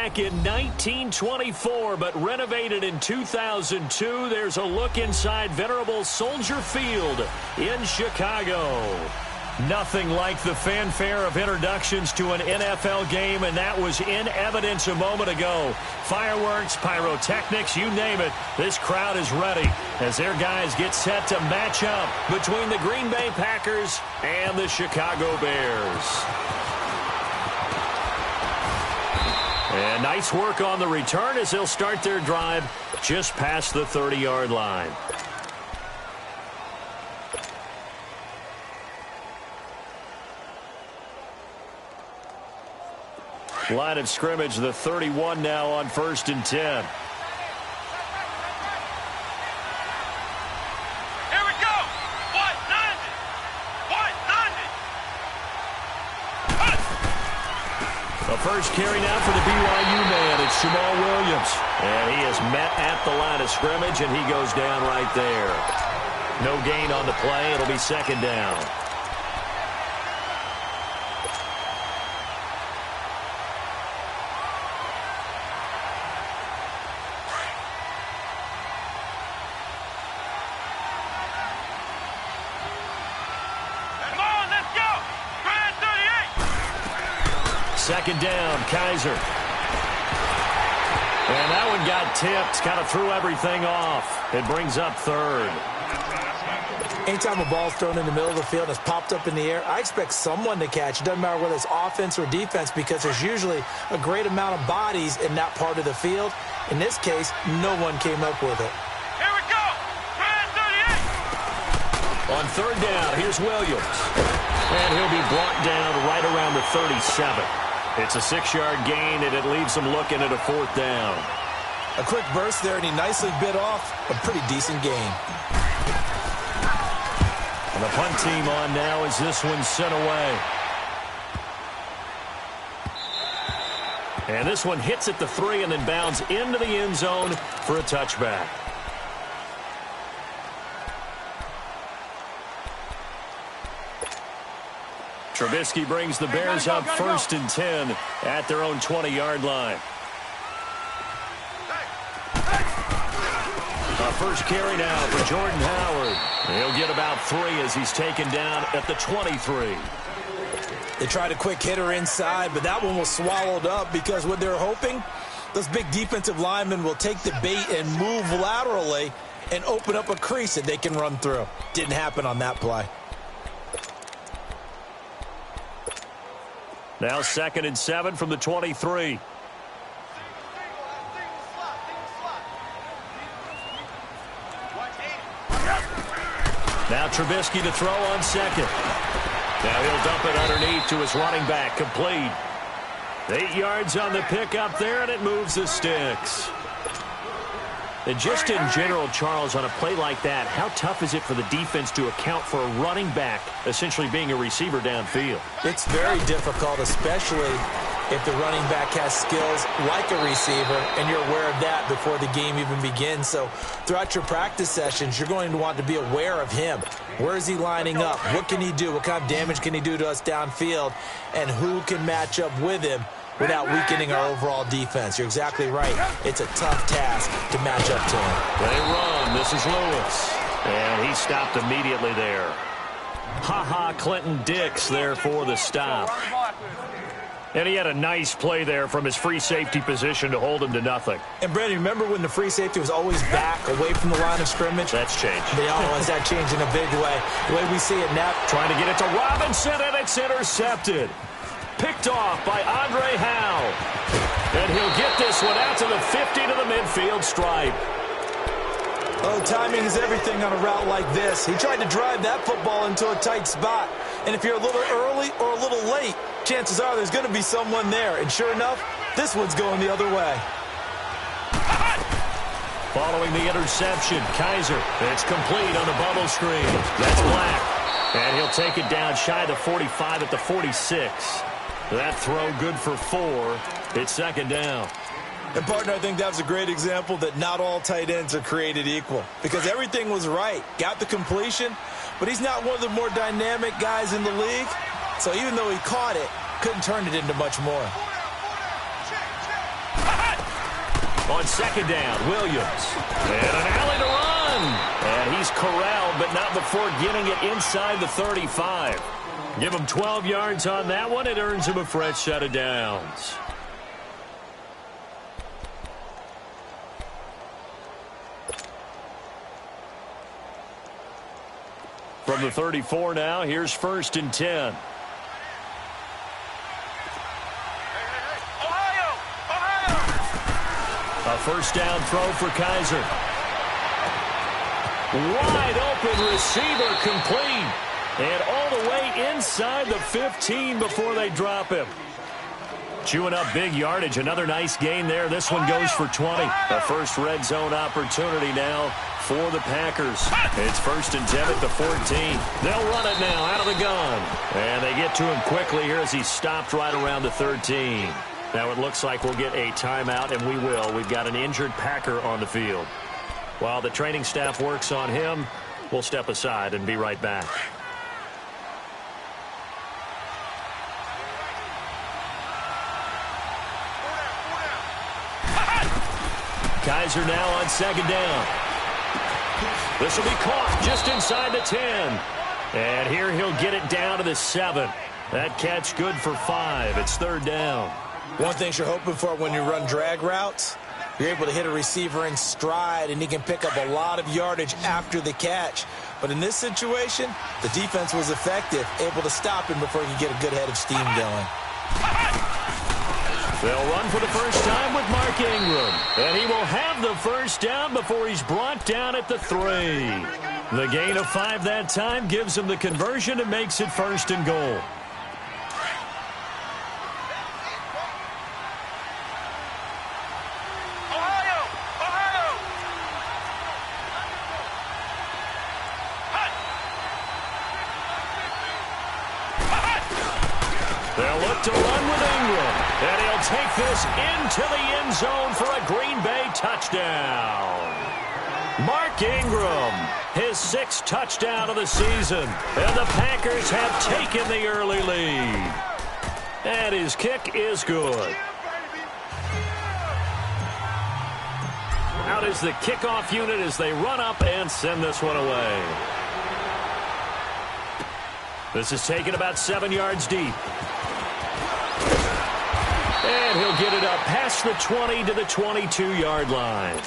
back in 1924, but renovated in 2002. There's a look inside venerable Soldier Field in Chicago. Nothing like the fanfare of introductions to an NFL game, and that was in evidence a moment ago. Fireworks, pyrotechnics, you name it. This crowd is ready as their guys get set to match up between the Green Bay Packers and the Chicago Bears. And nice work on the return as they'll start their drive just past the 30-yard line. Line of scrimmage, the 31 now on 1st and 10. Here we go. 190. 190. The first carry now for the BYU man. It's Jamal Williams. And he is met at the line of scrimmage, and he goes down right there. No gain on the play. It'll be 2nd down. Second down, Kaiser. And that one got tipped, kind of threw everything off. It brings up 3rd. Anytime a ball's thrown in the middle of the field and it's popped up in the air, I expect someone to catch. It doesn't matter whether it's offense or defense because there's usually a great amount of bodies in that part of the field. In this case, no one came up with it. Here we go. 38. On 3rd down, here's Williams. And he'll be brought down right around the 37. It's a 6-yard gain, and it leaves him looking at a 4th down. A quick burst there, and he nicely bit off a pretty decent gain. And the punt team on now as this one's sent away. And this one hits at the 3 and then bounds into the end zone for a touchback. Trubisky brings the Bears up 1st and 10 at their own 20-yard line. A first carry now for Jordan Howard. He'll get about 3 as he's taken down at the 23. They tried a quick hitter inside, but that one was swallowed up because what they're hoping, those big defensive linemen will take the bait and move laterally and open up a crease that they can run through. Didn't happen on that play. Now 2nd and 7 from the 23. Now Trubisky to throw on 2nd. Now he'll dump it underneath to his running back, complete. 8 yards on the pickup there, and it moves the sticks. And just in general, Charles, on a play like that, how tough is it for the defense to account for a running back essentially being a receiver downfield? It's very difficult, especially if the running back has skills like a receiver, and you're aware of that before the game even begins. So throughout your practice sessions, you're going to want to be aware of him. Where is he lining up? What can he do? What kind of damage can he do to us downfield? And who can match up with him without weakening our overall defense? You're exactly right. It's a tough task to match up to him. They run. This is Lewis. And he stopped immediately there. Clinton Dix there for the stop. And he had a nice play there from his free safety position to hold him to nothing. And, Brandon, remember when the free safety was always back away from the line of scrimmage? That's changed. They always that changed in a big way. The way we see it now. Trying to get it to Robinson, and it's intercepted. Picked off by Andre Howe. And he'll get this one out to the 50 to the midfield stripe. Oh, timing is everything on a route like this. He tried to drive that football into a tight spot. And if you're a little early or a little late, chances are there's going to be someone there. And sure enough, this one's going the other way. Following the interception, Kaiser. It's complete on the bubble screen. That's Black. And he'll take it down shy of the 45 at the 46. That throw good for 4. It's 2nd down. And, partner, I think that was a great example that not all tight ends are created equal. Because everything was right. Got the completion, but he's not one of the more dynamic guys in the league. So even though he caught it, couldn't turn it into much more. On second down, Williams. And an alley to run. And he's corralled, but not before getting it inside the 35. Give him 12 yards on that one. It earns him a fresh set of downs. From the 34 now, here's 1st and 10. A first down throw for Kaiser. Wide open receiver complete. And all the way inside the 15 before they drop him. Chewing up big yardage. Another nice gain there. This one goes for 20. A first red zone opportunity now for the Packers. It's 1st and 10 at the 14. They'll run it now out of the gun. And they get to him quickly here as he stopped right around the 13. Now it looks like we'll get a timeout, and we will. We've got an injured Packer on the field. While the training staff works on him, we'll step aside and be right back. Kaiser now on second down. This will be caught just inside the 10. And here he'll get it down to the 7. That catch good for 5. It's 3rd down. One thing you're hoping for when you run drag routes, you're able to hit a receiver in stride, and he can pick up a lot of yardage after the catch. But in this situation, the defense was effective, able to stop him before he could get a good head of steam going. They'll run for the first time with Mark Ingram. And he will have the first down before he's brought down at the 3. The gain of 5 that time gives him the conversion and makes it 1st and goal. They'll look to run with Ingram. And he'll take this into the end zone for a Green Bay touchdown. Mark Ingram, his 6th touchdown of the season. And the Packers have taken the early lead. And his kick is good. Out is the kickoff unit as they run up and send this one away. This is taken about 7 yards deep. And he'll get it up past the 20 to the 22-yard line.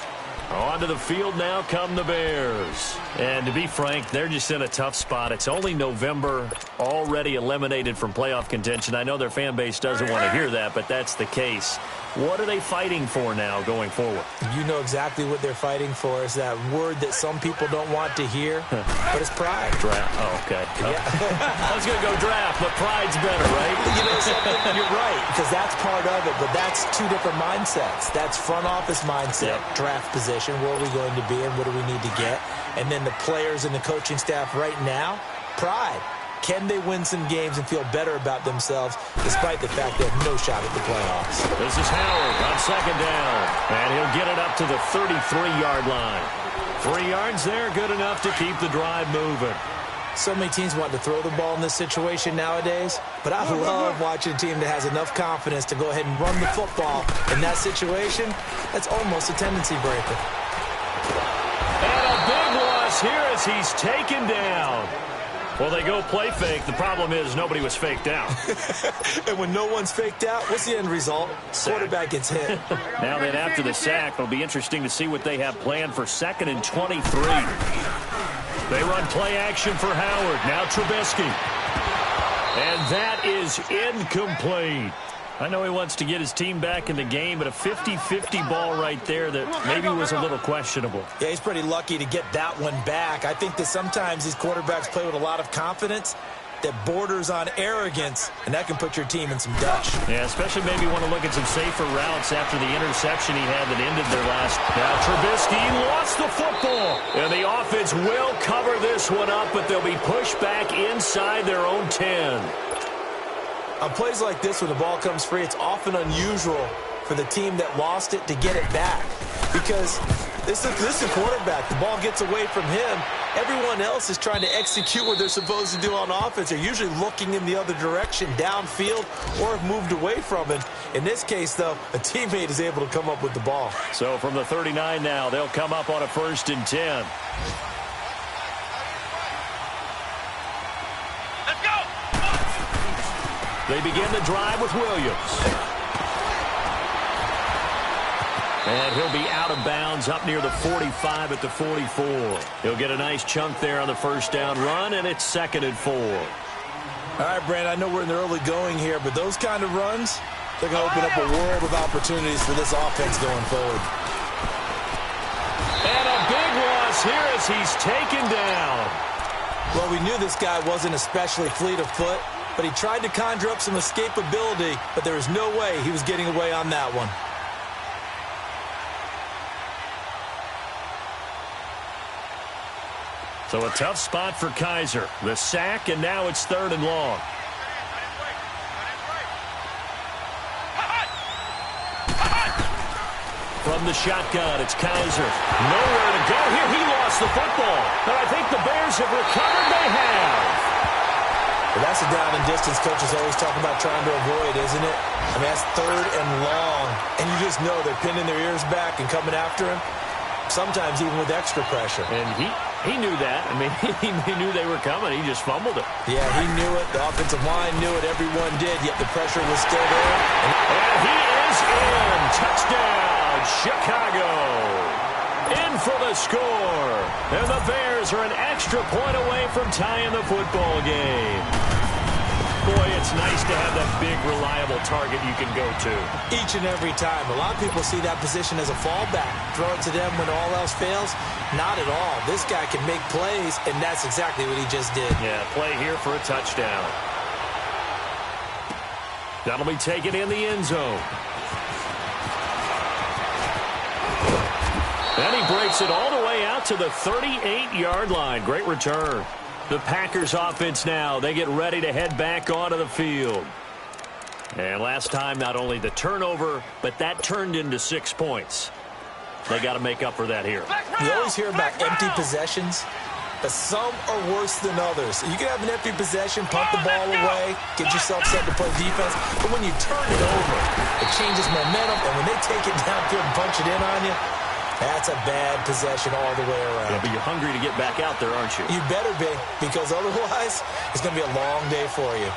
Onto the field now come the Bears. And to be frank, they're just in a tough spot. It's only November, already eliminated from playoff contention. I know their fan base doesn't want to hear that, but that's the case. What are they fighting for now going forward? You know exactly what they're fighting for. Is that word that some people don't want to hear, but it's pride. Draft. Oh, okay. Yeah. I was going to go draft, but pride's better, right? You know something? You're right, because that's part of it, but that's 2 different mindsets. That's front office mindset, draft position, where are we going to be and what do we need to get? And then the players and the coaching staff right now, pride. Can they win some games and feel better about themselves despite the fact they have no shot at the playoffs? This is Howard on second down. And he'll get it up to the 33-yard line. 3 yards there, good enough to keep the drive moving. So many teams want to throw the ball in this situation nowadays, but I love watching a team that has enough confidence to go ahead and run the football. In that situation, that's almost a tendency breaker. And a big loss here as he's taken down. Well, they go play fake. The problem is nobody was faked out. And when no one's faked out, what's the end result? Sack. Quarterback gets hit. Now then, after the sack, it'll be interesting to see what they have planned for 2nd and 23. They run play action for Howard. Now Trubisky. And that is incomplete. I know he wants to get his team back in the game, but a 50-50 ball right there that maybe was a little questionable. Yeah, he's pretty lucky to get that one back. I think that sometimes these quarterbacks play with a lot of confidence that borders on arrogance, and that can put your team in some dutch. Yeah, especially maybe want to look at some safer routes after the interception he had that ended their last. Now Trubisky lost the football, and the offense will cover this one up, but they'll be pushed back inside their own 10. On plays like this, when the ball comes free, it's often unusual for the team that lost it to get it back. Because This is the quarterback. The ball gets away from him. Everyone else is trying to execute what they're supposed to do on offense. They're usually looking in the other direction, downfield, or have moved away from it. In this case, though, a teammate is able to come up with the ball. So from the 39 now, they'll come up on a 1st and 10. Let's go. They begin the drive with Williams. And he'll be out of bounds up near the 45 at the 44. He'll get a nice chunk there on the 1st down run, and it's 2nd and 4. All right, Brandon, I know we're in the early going here, but those kind of runs, they're going to open up a world of opportunities for this offense going forward. And a big loss here as he's taken down. Well, we knew this guy wasn't especially fleet of foot, but he tried to conjure up some escapability, but there was no way he was getting away on that one. So a tough spot for Kaiser. The sack, and now it's 3rd and long. From the shotgun, it's Kaiser. Nowhere to go here. He lost the football. But I think the Bears have recovered. They have. Well, that's a down and distance coaches always talk about trying to avoid, isn't it? I mean, that's 3rd and long. And you just know they're pinning their ears back and coming after him. Sometimes even with extra pressure. And he knew that. I mean, he knew they were coming. He just fumbled it. Yeah, he knew it. The offensive line knew it. Everyone did, yet the pressure was still there. And he is in. Touchdown, Chicago. In for the score. And the Bears are an extra point away from tying the football game. Boy, it's nice to have that big, reliable target you can go to. Each and every time. A lot of people see that position as a fallback. Throw it to them when all else fails. Not at all. This guy can make plays, and that's exactly what he just did. Yeah, play here for a touchdown. That'll be taken in the end zone. And he breaks it all the way out to the 38-yard line. Great return. The Packers offense now, they get ready to head back onto the field. And last time, not only the turnover, but that turned into 6 points. They got to make up for that here. You always hear about empty possessions, but some are worse than others. You can have an empty possession, punt the ball away, get yourself set to play defense, but when you turn it over, it changes momentum, and when they take it downfield and punch it in on you, that's a bad possession all the way around. Yeah, but you're hungry to get back out there, aren't you? You better be, because otherwise, it's going to be a long day for you.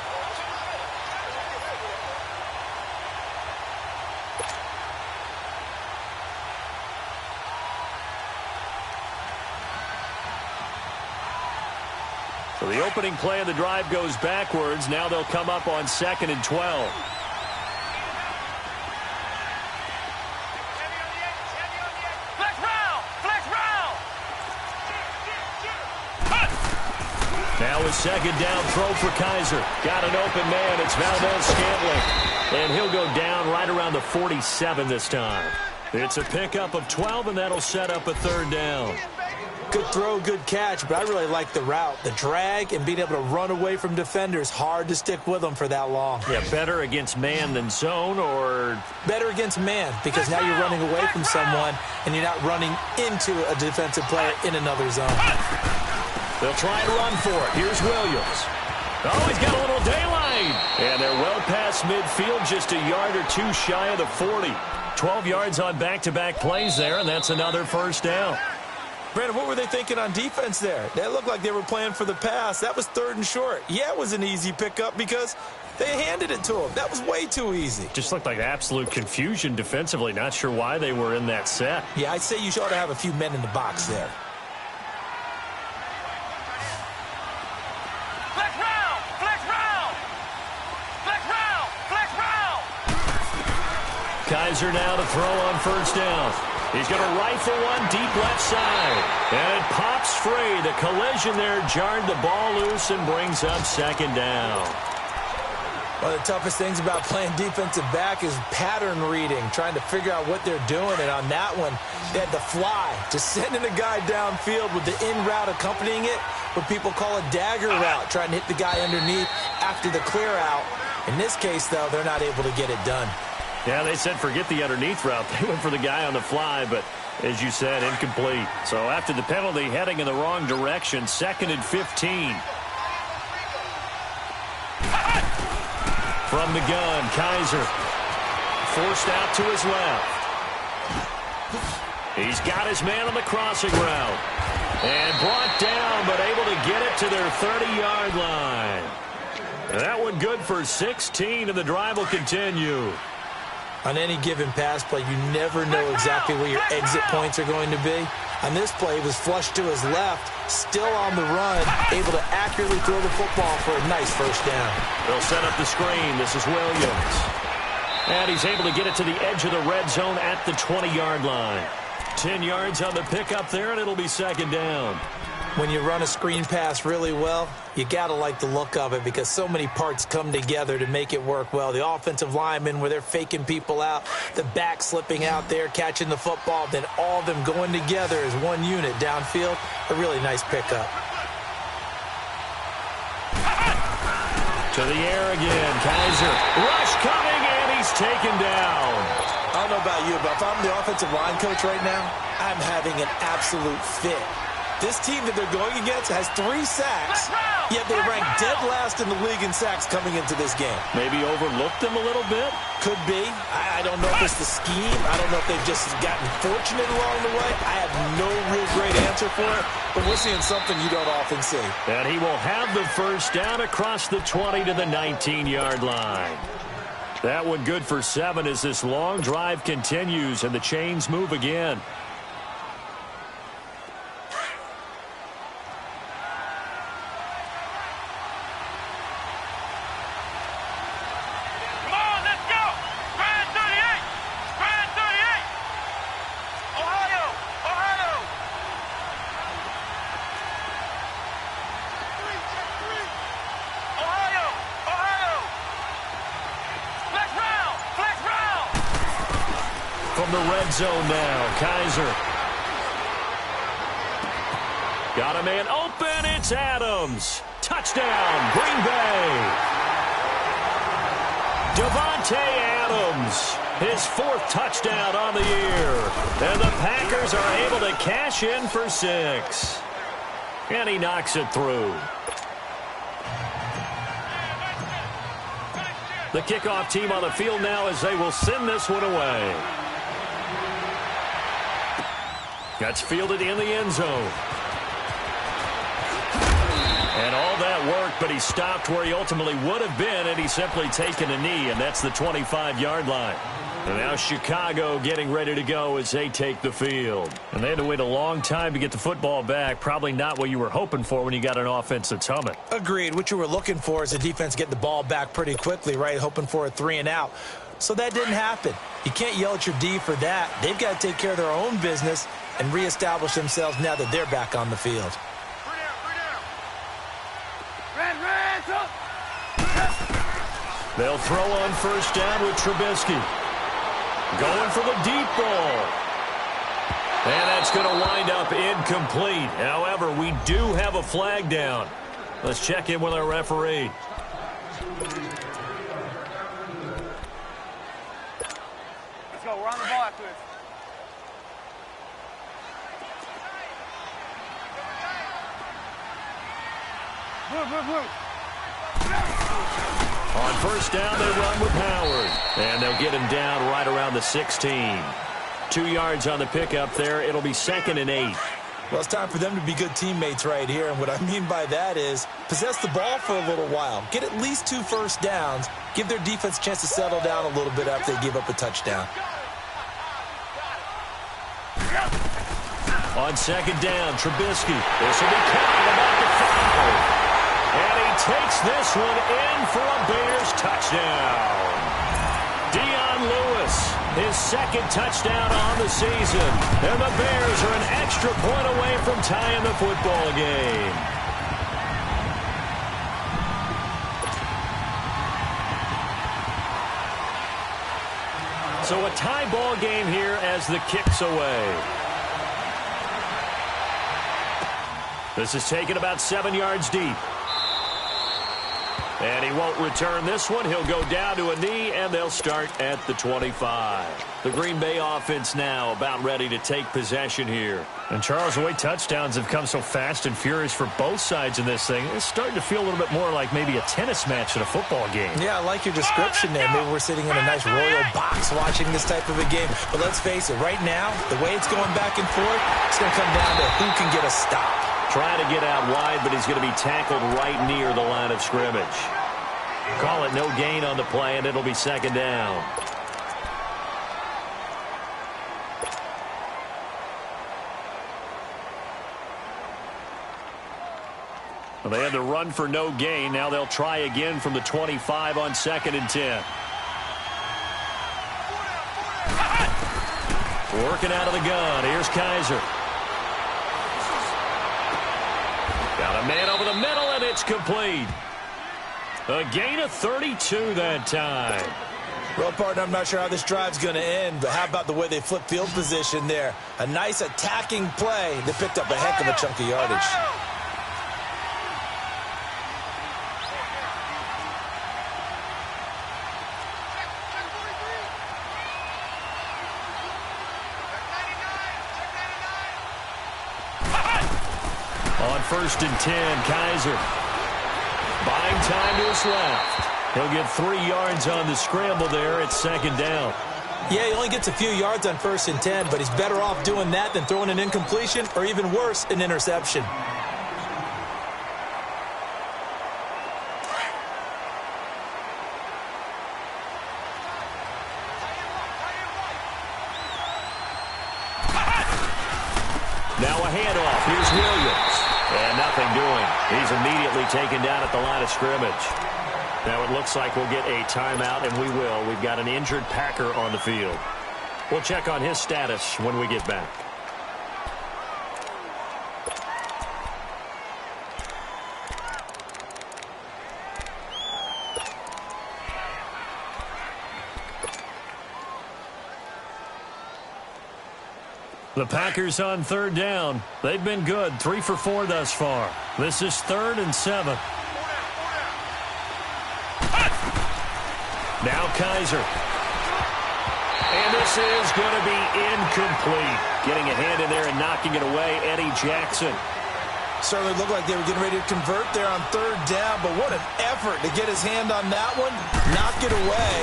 So the opening play of the drive goes backwards. Now they'll come up on 2nd and 12. Now a 2nd down throw for Kaiser. Got an open man. It's Valdez-Scantling. And he'll go down right around the 47 this time. It's a pickup of 12, and that'll set up a 3rd down. Good throw, good catch, but I really like the route. The drag and being able to run away from defenders, hard to stick with them for that long. Yeah, better against man than zone, or? Better against man, because now you're running away from someone, and you're not running into a defensive player in another zone. They'll try and run for it. Here's Williams. Oh, he's got a little daylight. And they're well past midfield, just a yard or two shy of the 40. 12 yards on back-to-back plays there, and that's another 1st down. Brandon, what were they thinking on defense there? They looked like they were playing for the pass. That was 3rd and short. Yeah, it was an easy pickup because they handed it to him. That was way too easy. Just looked like absolute confusion defensively. Not sure why they were in that set. Yeah, I'd say you ought to have a few men in the box there. Kaiser now to throw on 1st down. He's going to rifle one deep left side. And it pops free. The collision there jarred the ball loose and brings up 2nd down. One of the toughest things about playing defensive back is pattern reading, trying to figure out what they're doing. And on that one, they had the fly, just sending a guy downfield with the in route accompanying it, what people call a dagger route, trying to hit the guy underneath after the clear out. In this case, though, they're not able to get it done. Yeah, they said forget the underneath route. They went for the guy on the fly, but As you said, incomplete. So after the penalty, heading in the wrong direction, 2nd and 15. From the gun, Kaiser. Forced out to his left. He's got his man on the crossing route. And brought down, but able to get it to their 30-yard line. That one good for 16, and the drive will continue. On any given pass play, you never know exactly where your exit points are going to be. On this play, he was flushed to his left, still on the run, able to accurately throw the football for a nice first down. They'll set up the screen. This is Williams. And he's able to get it to the edge of the red zone at the 20-yard line. 10 yards on the pickup there, and it'll be 2nd down. When you run a screen pass really well, you got to like the look of it because so many parts come together to make it work well. The offensive linemen, where they're faking people out, the back slipping out there, catching the football, then all of them going together as one unit downfield. A really nice pickup. To the air again, Kaiser. Rush coming, and he's taken down. I don't know about you, but if I'm the offensive line coach right now, I'm having an absolute fit. This team that they're going against has 3 sacks, yet they rank dead last in the league in sacks coming into this game. Maybe overlooked them a little bit? Could be. I don't know if it's the scheme. I don't know if they've just gotten fortunate along the way. I have no real great answer for it, but we're seeing something you don't often see. And he will have the first down across the 20 to the 19-yard line. That one good for 7 as this long drive continues and the chains move again. From the red zone now, Kaiser. Got a man open, it's Adams. Touchdown, Green Bay. Devontae Adams, his 4th touchdown on the year. And the Packers are able to cash in for 6. And he knocks it through. The kickoff team on the field now as they will send this one away. That's fielded in the end zone. And all that work, but he stopped where he ultimately would have been, and he's simply taken a knee, and that's the 25-yard line. And now Chicago getting ready to go as they take the field. And they had to wait a long time to get the football back. Probably not what you were hoping for when you got an offense that's humming. Agreed. What you were looking for is the defense get the ball back pretty quickly, right? Hoping for a 3 and out. So that didn't happen. You can't yell at your D for that. They've got to take care of their own business and reestablish themselves now that they're back on the field. They'll throw on first down with Trubisky. Going for the deep ball. And that's going to wind up incomplete. However, we do have a flag down. Let's check in with our referee. Let's go. We're on the ball after this. Move. On first down, they run with Howard. And they'll get him down right around the 16. 2 yards on the pickup there. It'll be 2nd and 8. Well, it's time for them to be good teammates right here. And what I mean by that is possess the ball for a little while. Get at least 2 first downs. Give their defense a chance to settle down a little bit after they give up a touchdown. On 2nd down, Trubisky. This will be counted about the 5. And he takes this one in for a Bears touchdown. Dion Lewis, his 2nd touchdown on the season. And the Bears are an extra point away from tying the football game. So a tie ball game here as the kick's away. This is taken about 7 yards deep. And he won't return this one. He'll go down to a knee, and they'll start at the 25. The Green Bay offense now about ready to take possession here. And, Charles, the way touchdowns have come so fast and furious for both sides in this thing, it's starting to feel a little bit more like maybe a tennis match in a football game. Yeah, I like your description there. Maybe we're sitting in a nice royal box watching this type of a game. But let's face it, right now, the way it's going back and forth, it's going to come down to who can get a stop. Trying to get out wide, but he's going to be tackled right near the line of scrimmage. Call it no gain on the play, and it'll be second down. Well, they had to run for no gain. Now they'll try again from the 25 on 2nd and 10. Working out of the gun. Here's Kaiser. Got a man over the middle, and it's complete. A gain of 32 that time. Well, partner, I'm not sure how this drive's going to end, but how about the way they flip field position there? A nice attacking play that picked up a heck of a chunk of yardage. On 1st and 10, Kaiser. Buying time to his left. He'll get 3 yards on the scramble there at 2nd down. Yeah, he only gets a few yards on 1st and 10, but he's better off doing that than throwing an incompletion or even worse, an interception. Now a handoff. Here's Williams. And nothing doing. He's immediately taken down at the line of scrimmage. Now it looks like we'll get a timeout, and we will. We've got an injured Packer on the field. We'll check on his status when we get back. The Packers on 3rd down. They've been good, 3 for 4 thus far. This is 3rd and 7. Now Kaiser. And this is going to be incomplete. Getting a hand in there and knocking it away, Eddie Jackson. Certainly looked like they were getting ready to convert there on 3rd down, but what an effort to get his hand on that one, knock it away,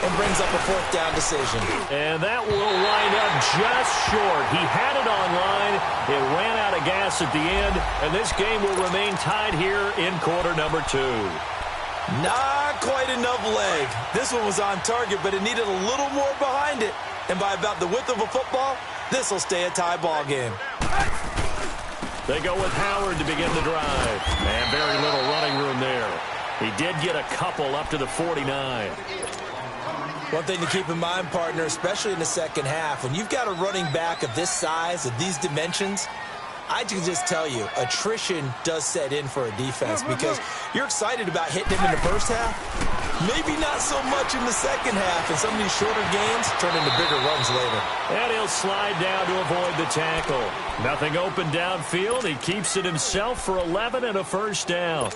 and brings up a 4th down decision. And that will wind up just short. He had it on line. It ran out of gas at the end, and this game will remain tied here in quarter number 2. Not quite enough leg. This one was on target, but it needed a little more behind it. And by about the width of a football, this will stay a tie ball game. They go with Howard to begin the drive. And very little running room there. He did get a couple up to the 49. One thing to keep in mind, partner, especially in the second half, when you've got a running back of this size, of these dimensions, I can just tell you, attrition does set in for a defense because you're excited about hitting him in the first half. Maybe not so much in the second half, and some of these shorter gains turn into bigger runs later. And he'll slide down to avoid the tackle. Nothing open downfield. He keeps it himself for 11 and a 1st down.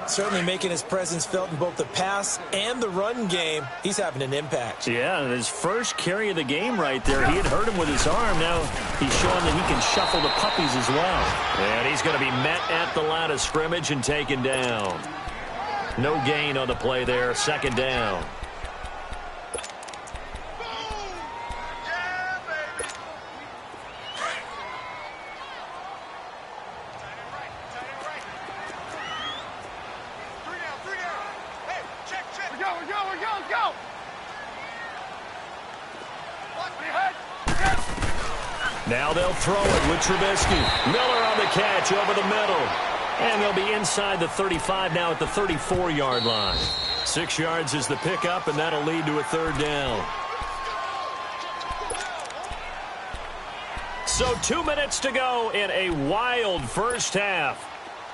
Certainly making his presence felt in both the pass and the run game. He's having an impact. Yeah, and his first carry of the game right there, he had hurt him with his arm. Now he's showing that he can shuffle the puppies as well. And he's going to be met at the line of scrimmage and taken down. No gain on the play there, 2nd down. Now they'll throw it with Trubisky. Miller on the catch over the middle. And they'll be inside the 35 now at the 34-yard line. 6 yards is the pickup, and that'll lead to a 3rd down. So 2 minutes to go in a wild first half.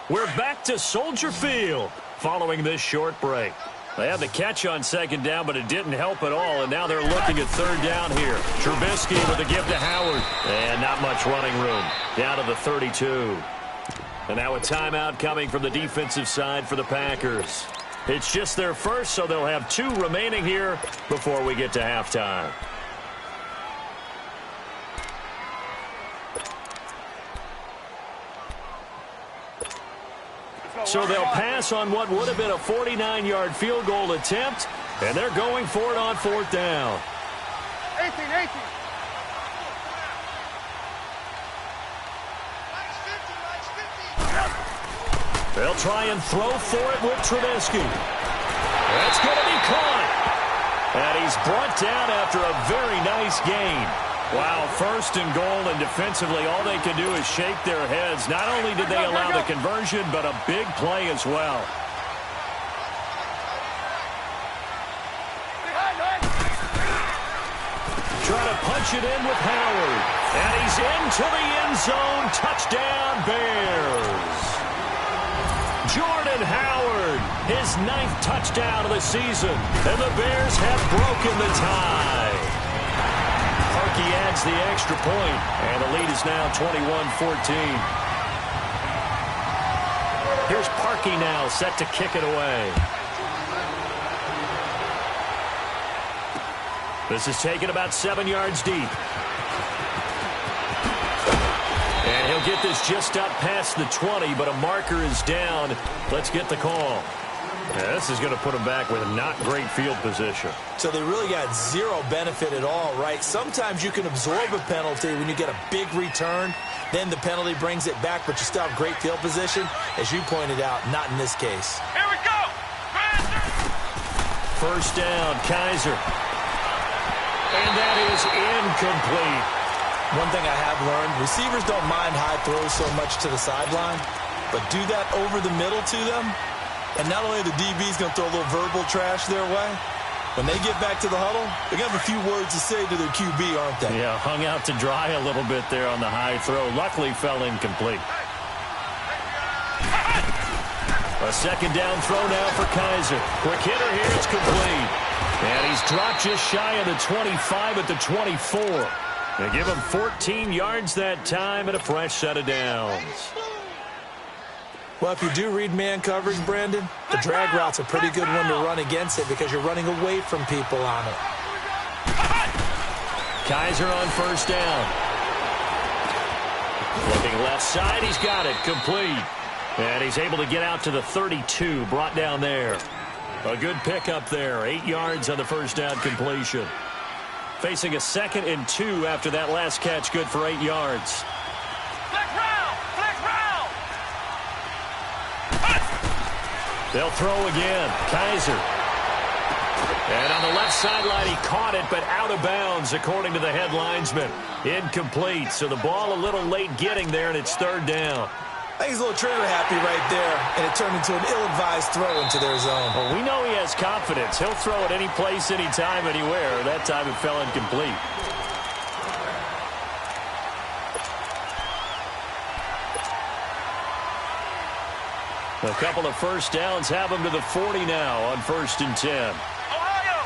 We're back to Soldier Field following this short break. They had the catch on 2nd down, but it didn't help at all, and now they're looking at 3rd down here. Trubisky with a give to Howard, and not much running room. Down to the 32. And now a timeout coming from the defensive side for the Packers. It's just their first, so they'll have 2 remaining here before we get to halftime. So they'll pass on what would have been a 49-yard field goal attempt, and they're going for it on 4th down. 18. They'll try and throw for it with Trubisky. That's going to be caught. And he's brought down after a very nice gain. Wow, 1st and goal, and defensively all they can do is shake their heads. Not only did they allow the conversion, but a big play as well. Trying to punch it in with Howard. And he's into the end zone. Touchdown, Bears. Jordan Howard, his 9th touchdown of the season. And the Bears have broken the tie. Parkey adds the extra point, and the lead is now 21-14. Here's Parkey now, set to kick it away. This is taken about 7 yards deep. And he'll get this just up past the 20, but a marker is down. Let's get the call. Yeah, this is going to put them back with a not great field position. So they really got 0 benefit at all, right? Sometimes you can absorb a penalty when you get a big return. Then the penalty brings it back, but you still have great field position. As you pointed out, not in this case. Here we go. First down, Kaiser. And that is incomplete. One thing I have learned, receivers don't mind high throws so much to the sideline, but do that over the middle to them, and not only are the DBs going to throw a little verbal trash their way, when they get back to the huddle, they're going to have a few words to say to their QB, aren't they? Yeah, hung out to dry a little bit there on the high throw. Luckily, fell incomplete. A 2nd down throw now for Kaiser. Quick hitter here, it's complete. And he's dropped just shy of the 25 at the 24. They give him 14 yards that time and a fresh set of downs. Well, if you do read man coverage, Brandon, the drag route's a pretty good one to run against it because you're running away from people on it. Kaiser on 1st down. Looking left side, he's got it, complete. And he's able to get out to the 32, brought down there. A good pickup there, 8 yards on the 1st down completion. Facing a 2nd and 2 after that last catch, good for 8 yards. They'll throw again. Kaiser. And on the left sideline, he caught it, but out of bounds, according to the head linesman. Incomplete. So the ball a little late getting there, and it's 3rd down. I think he's a little trigger happy right there, and it turned into an ill-advised throw into their zone. Well, we know he has confidence. He'll throw it any place, anytime, anywhere. That time it fell incomplete. A couple of first downs have him to the 40 now on 1st and 10. Ohio!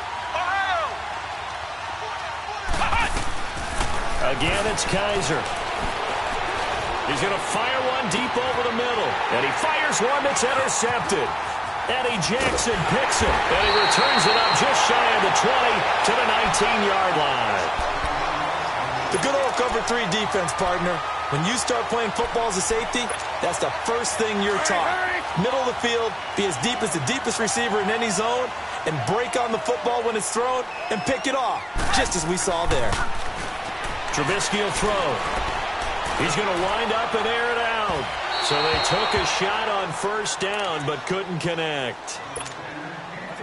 Again, it's Kaiser. He's going to fire one deep over the middle. And he fires one that's intercepted. Eddie Jackson picks it. And he returns it up just shy of the 20 to the 19-yard line. The good old cover 3 defense, partner. When you start playing football as a safety, that's the first thing you're taught. Middle of the field, be as deep as the deepest receiver in any zone, and break on the football when it's thrown and pick it off, just as we saw there. Trubisky will throw. He's going to wind up and air it out. So they took a shot on 1st down, but couldn't connect.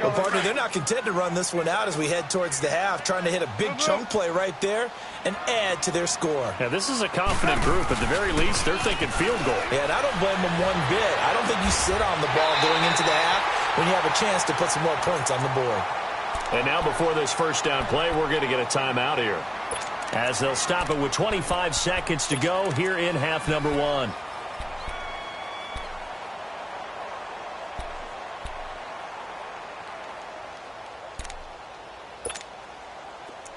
Well, partner, they're not content to run this one out as we head towards the half, trying to hit a big chunk play right there and add to their score. Yeah, this is a confident group. At the very least, they're thinking field goal. Yeah, and I don't blame them one bit. I don't think you sit on the ball going into the half when you have a chance to put some more points on the board. And now before this 1st down play, we're going to get a timeout here, as they'll stop it with 25 seconds to go here in half number 1.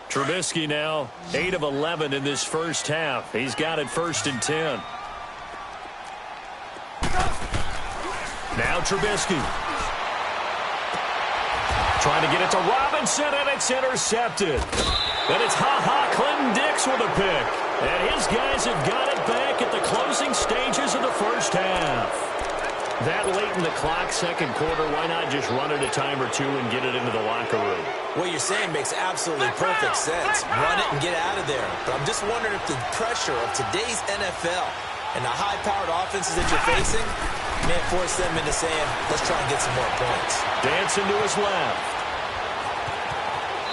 Trubisky now 8 of 11 in this first half. He's got it 1st and 10. Now Trubisky. Trying to get it to Robinson, and it's intercepted. And it's Clinton Dix with a pick. And his guys have got it back at the closing stages of the first half. That late in the clock, second quarter, why not just run it a time or two and get it into the locker room? What you're saying makes absolutely perfect sense. Run it and get out of there. But I'm just wondering if the pressure of today's NFL and the high-powered offenses that you're facing may force them into saying, let's try and get some more points. Dancing to his left.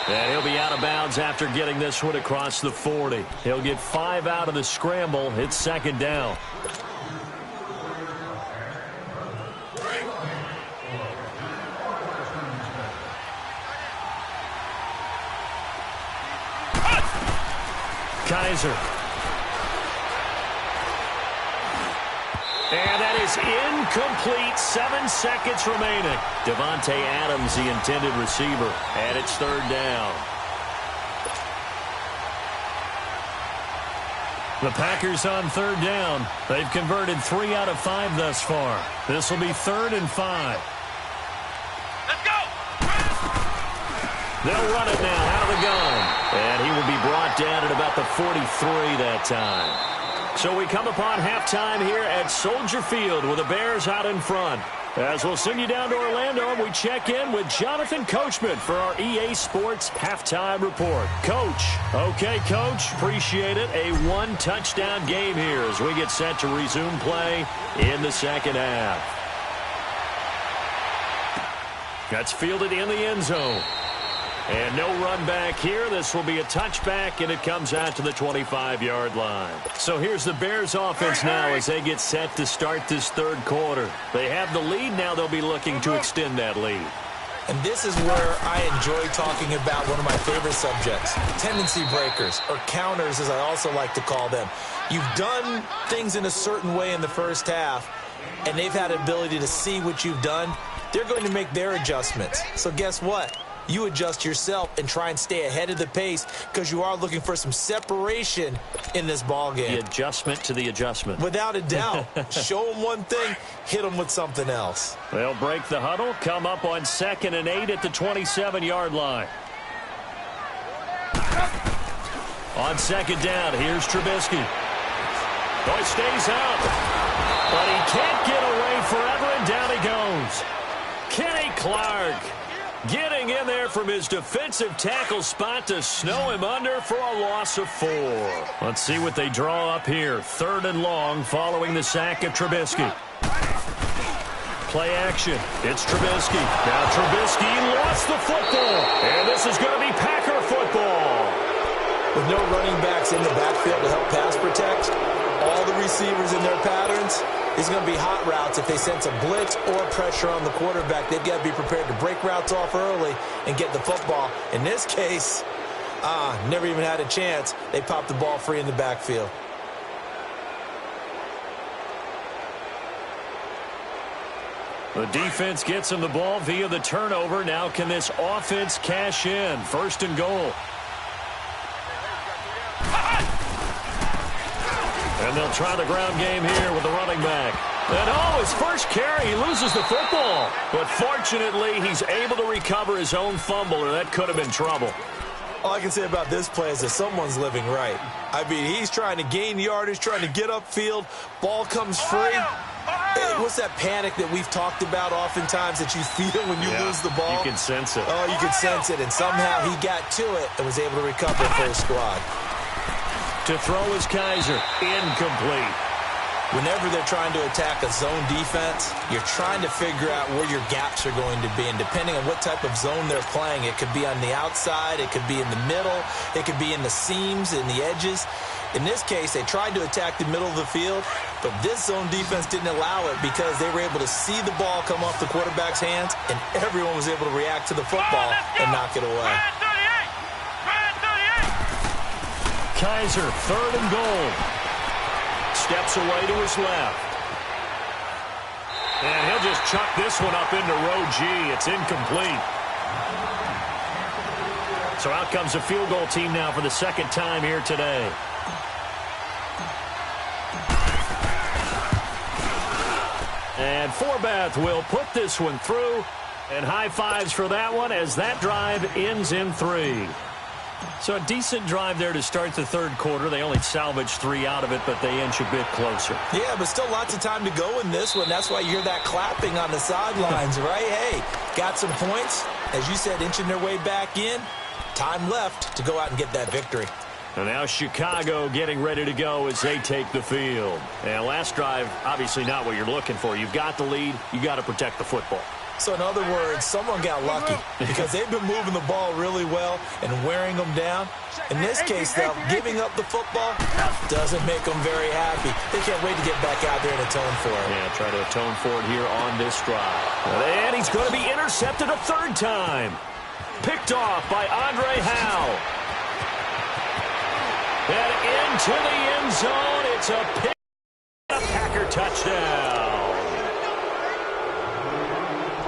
And he'll be out of bounds after getting this one across the 40. He'll get 5 out of the scramble. It's second down. Kaiser. And that is incomplete. 7 seconds remaining. Devontae Adams, the intended receiver, and it's third down. The Packers on third down. They've converted 3 out of 5 thus far. This will be 3rd and 5. Let's go! They'll run it now out of the gun. And he will be brought down at about the 43 that time. So we come upon halftime here at Soldier Field with the Bears out in front. As we'll send you down to Orlando, we check in with Jonathan Coachman for our EA Sports Halftime Report. Coach. Okay, Coach. Appreciate it. A 1-touchdown game here as we get set to resume play in the second half. That's fielded in the end zone. And no run back here. This will be a touchback, and it comes out to the 25-yard line. So here's the Bears offense now as they get set to start this third quarter. They have the lead. Now they'll be looking to extend that lead. And this is where I enjoy talking about one of my favorite subjects, tendency breakers, or counters as I also like to call them. You've done things in a certain way in the first half, and they've had the ability to see what you've done. They're going to make their adjustments. So guess what? You adjust yourself and try and stay ahead of the pace because you are looking for some separation in this ball game. The adjustment to the adjustment. Without a doubt. Show them one thing, hit them with something else. They'll break the huddle, come up on 2nd and 8 at the 27-yard line. On second down, here's Trubisky. Oh, he stays out. But he can't get away forever, and down he goes. Kenny Clark getting in there from his defensive tackle spot to snow him under for a loss of 4. Let's see what they draw up here. 3rd and long following the sack of Trubisky. Play action. It's Trubisky. Now Trubisky lost the football. And this is going to be Packer football. With no running backs in the backfield to help pass protect, all the receivers in their patterns, it's going to be hot routes if they sense a blitz or pressure on the quarterback. They've got to be prepared to break routes off early and get the football. In this case, never even had a chance. They popped the ball free in the backfield. The defense gets him the ball via the turnover. Now can this offense cash in? 1st and goal. And they'll try the ground game here with the running back. And his first carry, he loses the football. But fortunately, he's able to recover his own fumble, or that could have been trouble. All I can say about this play is that someone's living right. I mean, he's trying to gain yardage, trying to get upfield. Ball comes free. What's that panic that we've talked about oftentimes that you feel when you lose the ball? You can sense it. Oh, you can sense it. And somehow he got to it and was able to recover for his squad. To throw is Kaiser. Incomplete. Whenever they're trying to attack a zone defense, you're trying to figure out where your gaps are going to be. And depending on what type of zone they're playing, it could be on the outside, it could be in the middle, it could be in the seams, in the edges. In this case, they tried to attack the middle of the field, but this zone defense didn't allow it because they were able to see the ball come off the quarterback's hands, and everyone was able to react to the football and knock it away. Kaiser, 3rd and goal. Steps away to his left. And he'll just chuck this one up into row G. It's incomplete. So out comes the field goal team now for the 2nd time here today. And Forbath will put this one through. And high fives for that one as that drive ends in 3. So a decent drive there to start the third quarter. They only salvaged 3 out of it, but they inch a bit closer. Yeah, but still lots of time to go in this one. That's why you hear that clapping on the sidelines, right? Hey, got some points. As you said, inching their way back in. Time left to go out and get that victory. And now Chicago getting ready to go as they take the field. And last drive, obviously not what you're looking for. You've got the lead. You got to protect the football. So in other words, someone got lucky because they've been moving the ball really well and wearing them down. In this case, though, giving up the football doesn't make them very happy. They can't wait to get back out there and atone for it. Yeah, try to atone for it here on this drive. And he's going to be intercepted a third time. Picked off by Andre Howe. And into the end zone. It's a pick. A Packer touchdown.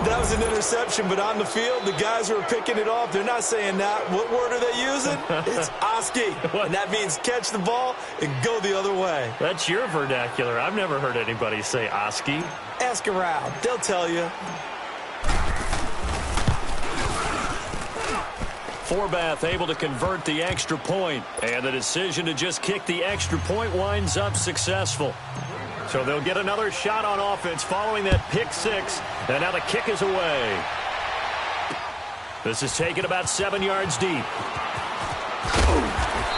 That was an interception, but on the field, the guys who are picking it off, they're not saying that. What word are they using? It's Oski. And that means catch the ball and go the other way. That's your vernacular. I've never heard anybody say Oski. Ask around. They'll tell you. Forbath able to convert the extra point, and the decision to just kick the extra point winds up successful. So they'll get another shot on offense following that pick 6, and now the kick is away. This is taken about 7 yards deep.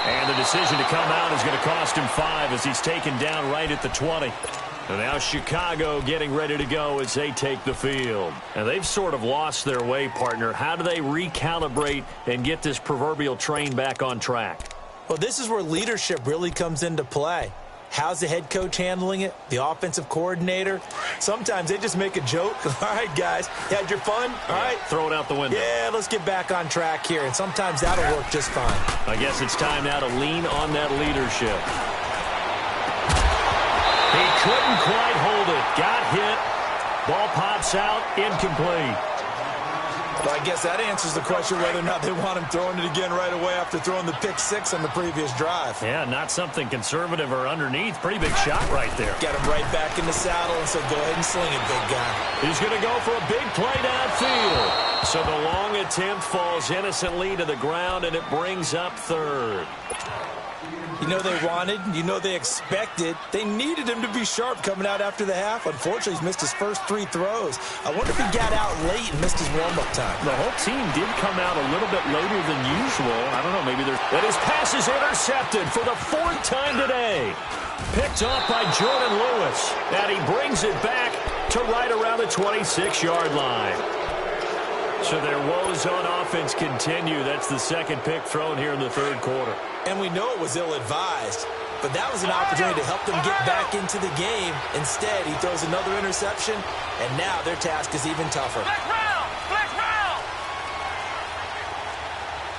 And the decision to come out is going to cost him 5 as he's taken down right at the 20. And now Chicago getting ready to go as they take the field. And they've sort of lost their way, partner. How do they recalibrate and get this proverbial train back on track? Well, this is where leadership really comes into play. How's the head coach handling it? The offensive coordinator? Sometimes they just make a joke. All right, guys, you had your fun? All right. Throw it out the window. Yeah, let's get back on track here. And sometimes that'll work just fine. I guess it's time now to lean on that leadership. He couldn't quite hold it. Got hit. Ball pops out. Incomplete. Well, I guess that answers the question whether or not they want him throwing it again right away after throwing the pick 6 on the previous drive. Yeah, not something conservative or underneath. Pretty big shot right there. Got him right back in the saddle, and so go ahead and sling it, big guy. He's going to go for a big play downfield. So the long attempt falls innocently to the ground, and it brings up third. You know they wanted, you know they expected. They needed him to be sharp coming out after the half. Unfortunately, he's missed his first 3 throws. I wonder if he got out late and missed his warm-up time. The whole team did come out a little bit later than usual. I don't know, maybe there's... And his pass is intercepted for the 4th time today. Picked off by Jordan Lewis. And he brings it back to right around the 26-yard line. So their woes on offense continue. That's the second pick thrown here in the third quarter. And we know it was ill-advised, but that was an opportunity to help them get back into the game. Instead, he throws another interception, and now their task is even tougher. Flex round! Flex round!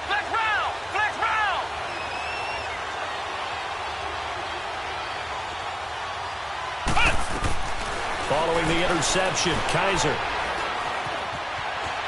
Flex round! Flex round! Following the interception, Kaiser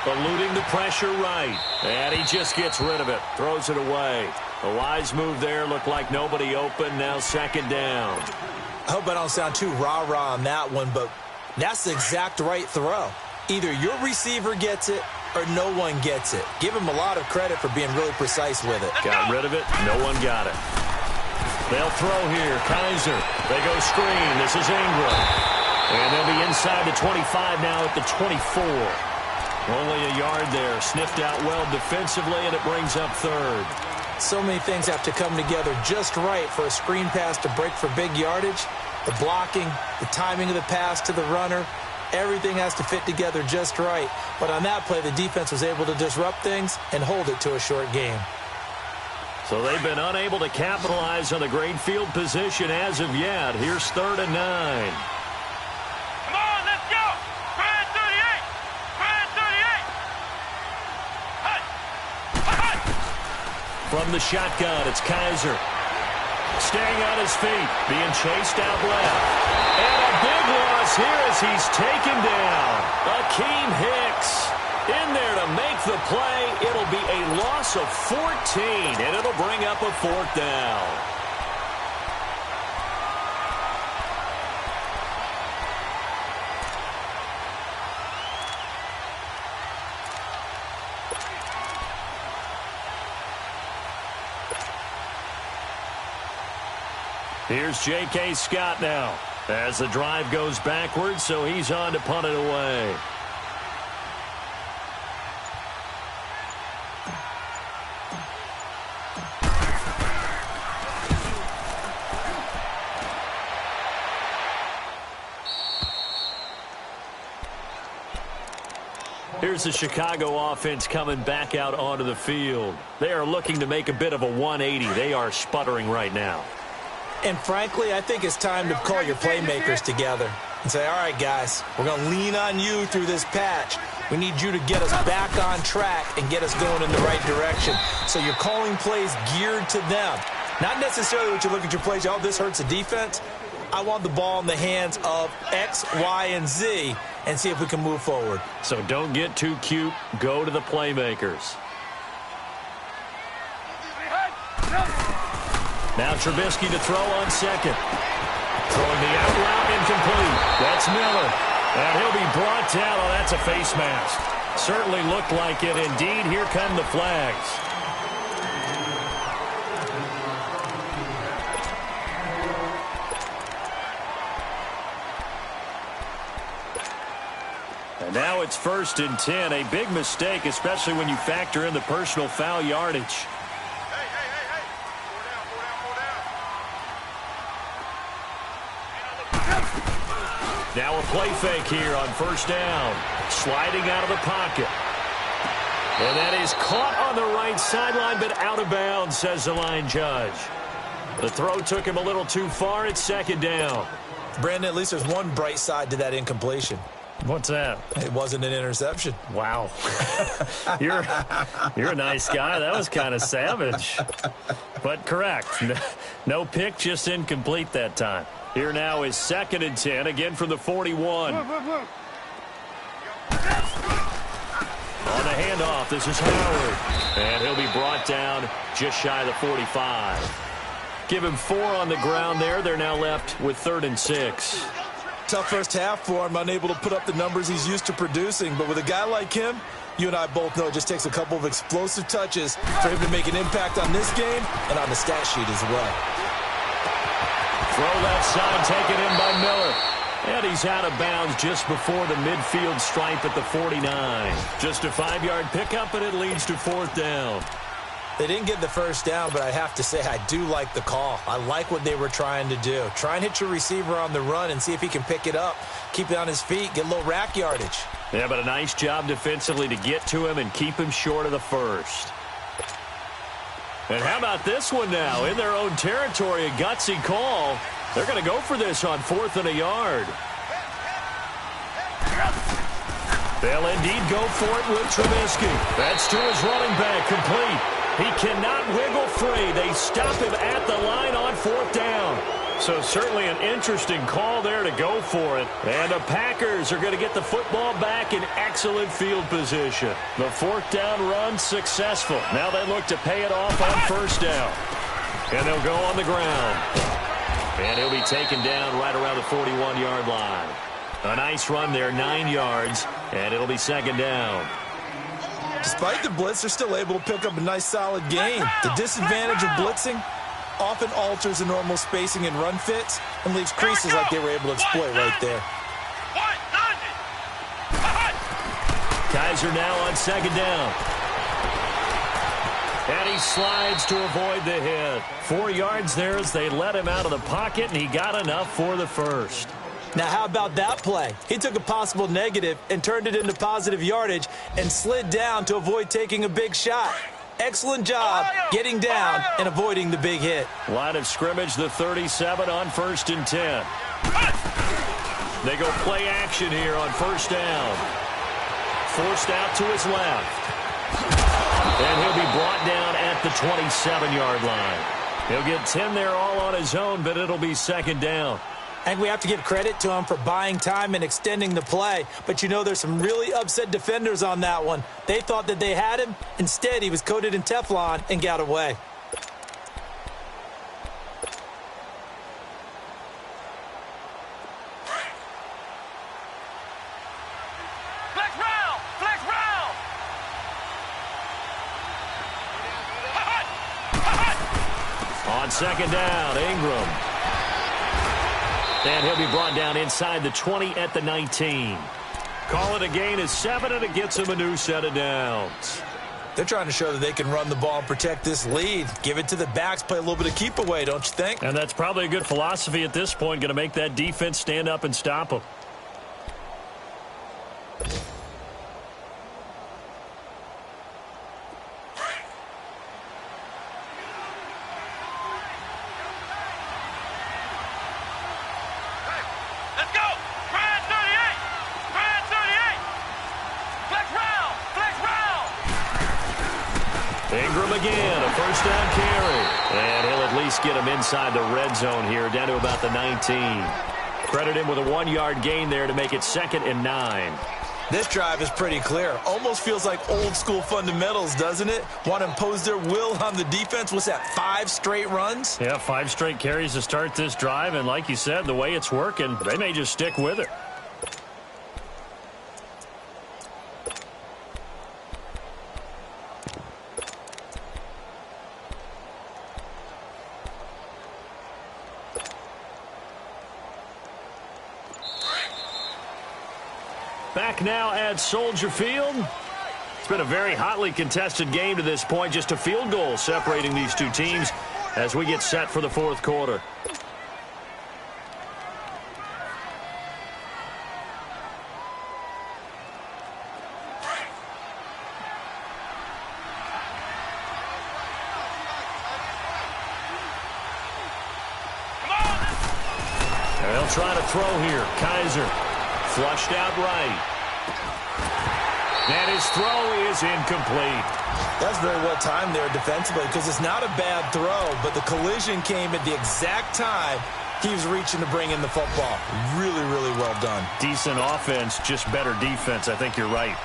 eluding the pressure right. And he just gets rid of it. Throws it away. A wise move there. Looked like nobody open. Now second down. I hope I don't sound too rah-rah on that one, but that's the exact right throw. Either your receiver gets it or no one gets it. Give him a lot of credit for being really precise with it. Got rid of it. No one got it. They'll throw here. Kaiser. They go screen. This is Ingram. And they'll be inside the 25 now at the 24. Only a yard there. Sniffed out well defensively, and it brings up third. So many things have to come together just right for a screen pass to break for big yardage. The blocking, the timing of the pass to the runner, everything has to fit together just right. But on that play, the defense was able to disrupt things and hold it to a short game. So they've been unable to capitalize on the great field position as of yet. Here's 3rd and 9. From the shotgun, it's Kaiser. Staying on his feet, being chased out left. And a big loss here as he's taken down. Akeem Hicks in there to make the play. It'll be a loss of 14, and it'll bring up a 4th down. Here's J.K. Scott now as the drive goes backwards, so he's on to punt it away. Here's the Chicago offense coming back out onto the field. They are looking to make a bit of a 180. They are sputtering right now. And frankly, I think it's time to call your playmakers together and say, all right, guys, we're going to lean on you through this patch. We need you to get us back on track and get us going in the right direction. So you're calling plays geared to them. Not necessarily what you look at your plays, oh, this hurts the defense. I want the ball in the hands of X, Y, and Z and see if we can move forward. So don't get too cute. Go to the playmakers. Now Trubisky to throw on second. Throwing the out route incomplete. That's Miller. And he'll be brought down. Oh, that's a face mask. Certainly looked like it. Indeed, here come the flags. And now it's 1st and 10. A big mistake, especially when you factor in the personal foul yardage. Now a play fake here on 1st down. Sliding out of the pocket. And that is caught on the right sideline, but out of bounds, says the line judge. The throw took him a little too far. It's 2nd down. Brandon, at least there's one bright side to that incompletion. What's that? It wasn't an interception. Wow. You're a nice guy. That was kind of savage. But correct. No pick, just incomplete that time. Here now is 2nd and 10, again from the 41. On the handoff, this is Howard. And he'll be brought down just shy of the 45. Give him 4 on the ground there. They're now left with 3rd and 6. Tough first half for him, unable to put up the numbers he's used to producing. But with a guy like him, you and I both know it just takes a couple of explosive touches for him to make an impact on this game and on the stat sheet as well. Throw left side, taken in by Miller. And he's out of bounds just before the midfield stripe at the 49. Just a 5-yard pickup, and it leads to 4th down. They didn't get the first down, but I have to say I do like the call. I like what they were trying to do. Try and hit your receiver on the run and see if he can pick it up, keep it on his feet, get a little rack yardage. Yeah, but a nice job defensively to get to him and keep him short of the first. And how about this one now? In their own territory, a gutsy call. They're going to go for this on 4th and a yard. They'll indeed go for it with Trubisky. That's to his running back, complete. He cannot wiggle free. They stop him at the line on 4th down. So certainly an interesting call there to go for it. And the Packers are going to get the football back in excellent field position. The 4th down run successful. Now they look to pay it off on 1st down. And they'll go on the ground. And he'll be taken down right around the 41-yard line. A nice run there, 9 yards. And it'll be 2nd down. Despite the blitz, they're still able to pick up a nice, solid gain. The disadvantage of blitzing often alters the normal spacing and run fits and leaves creases like they were able to exploit right there. Kaiser now on 2nd down. And he slides to avoid the hit. 4 yards there as they let him out of the pocket, and he got enough for the first. Now, how about that play? He took a possible negative and turned it into positive yardage and slid down to avoid taking a big shot. Excellent job getting down and avoiding the big hit. Line of scrimmage, the 37 on 1st and 10. They go play action here on 1st down. Forced out to his left. And he'll be brought down at the 27-yard line. He'll get 10 there all on his own, but it'll be 2nd down. And we have to give credit to him for buying time and extending the play. But you know there's some really upset defenders on that one. They thought that they had him. Instead, he was coated in Teflon and got away. Flex round! Flex round! On 2nd down, Ingram. And he'll be brought down inside the 20 at the 19. Call it a gain of 7, and it gets him a new set of downs. They're trying to show that they can run the ball and protect this lead. Give it to the backs, play a little bit of keep away, don't you think? And that's probably a good philosophy at this point, going to make that defense stand up and stop them. Again, a first down carry. And he'll at least get him inside the red zone here, down to about the 19. Credit him with a 1-yard gain there to make it 2nd and 9. This drive is pretty clear. Almost feels like old school fundamentals, doesn't it? Want to impose their will on the defense. What's that, 5 straight runs? Yeah, 5 straight carries to start this drive. And like you said, the way it's working, they may just stick with it. Back now at Soldier Field. It's been a very hotly contested game to this point. Just a field goal separating these two teams as we get set for the 4th quarter. They'll try to throw here. Kaiser. Flushed out right. And his throw is incomplete. That's very well timed there defensively because it's not a bad throw, but the collision came at the exact time he was reaching to bring in the football. Really, really well done. Decent offense, just better defense. I think you're right.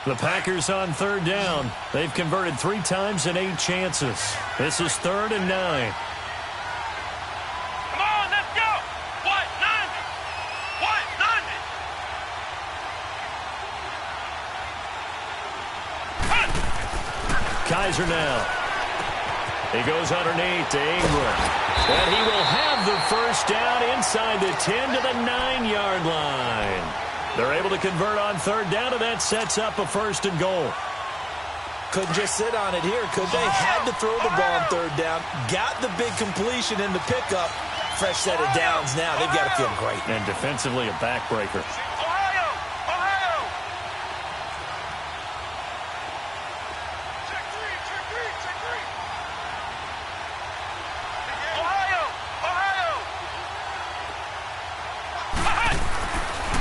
The Packers on 3rd down. They've converted 3 times in 8 chances. This is 3rd and 9. Kaiser now. He goes underneath to Ingram. And he will have the first down inside the 10 to the 9-yard line. They're able to convert on 3rd down, and that sets up a 1st and goal. Couldn't just sit on it here, could they? Had to throw the ball on 3rd down. Got the big completion in the pickup. Fresh set of downs now. They've got to feel great. And defensively a backbreaker.